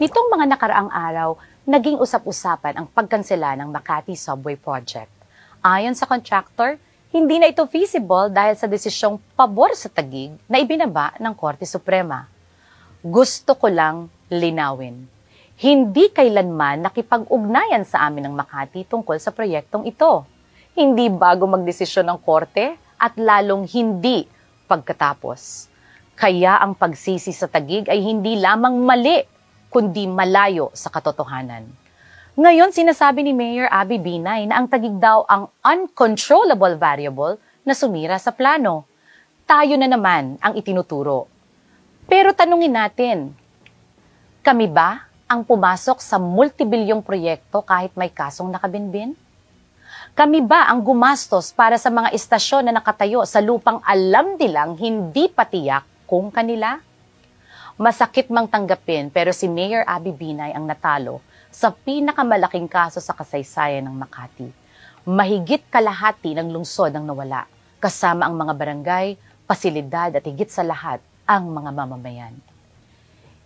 Nitong mga nakaraang araw, naging usap-usapan ang pagkansela ng Makati Subway Project. Ayon sa contractor, hindi na ito feasible dahil sa desisyong pabor sa Taguig na ibinaba ng Korte Suprema. Gusto ko lang linawin. Hindi kailanman nakipag-ugnayan sa amin ng Makati tungkol sa proyektong ito. Hindi bago magdesisyon ng Korte at lalong hindi pagkatapos. Kaya ang pagsisi sa Taguig ay hindi lamang mali, kundi malayo sa katotohanan. Ngayon, sinasabi ni Mayor Abby Binay na ang Taguig daw ang uncontrollable variable na sumira sa plano. Tayo na naman ang itinuturo. Pero tanungin natin, kami ba ang pumasok sa multibilyong proyekto kahit may kasong nakabinbin? Kami ba ang gumastos para sa mga istasyon na nakatayo sa lupang alam nilang hindi patiyak kung kanila? Masakit mang tanggapin pero si Mayor Abby Binay ang natalo sa pinakamalaking kaso sa kasaysayan ng Makati. Mahigit kalahati ng lungsod ang nawala, kasama ang mga barangay, pasilidad at higit sa lahat ang mga mamamayan.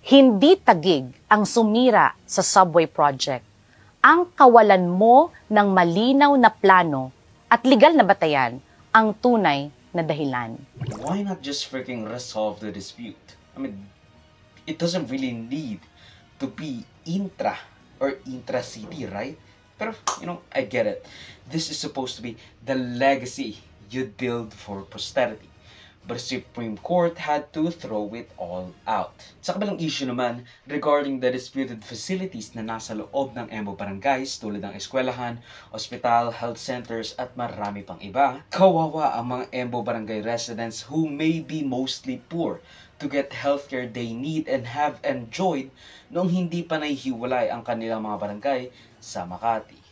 Hindi Taguig ang sumira sa subway project. Ang kawalan mo ng malinaw na plano at legal na batayan ang tunay na dahilan. Why not just freaking resolve the dispute? I mean, it doesn't really need to be intra or intra-city, right? Pero, I get it. This is supposed to be the legacy you'd build for posterity. But the Supreme Court had to throw it all out. Sa kabilang issue naman, regarding the disputed facilities na nasa loob ng Embo Barangays tulad ng eskwelahan, ospital, health centers at marami pang iba, kawawa ang mga Embo Barangay residents who may be mostly poor to get healthcare they need and have enjoyed noong hindi pa nahihiwalay ang kanilang mga barangay sa Makati.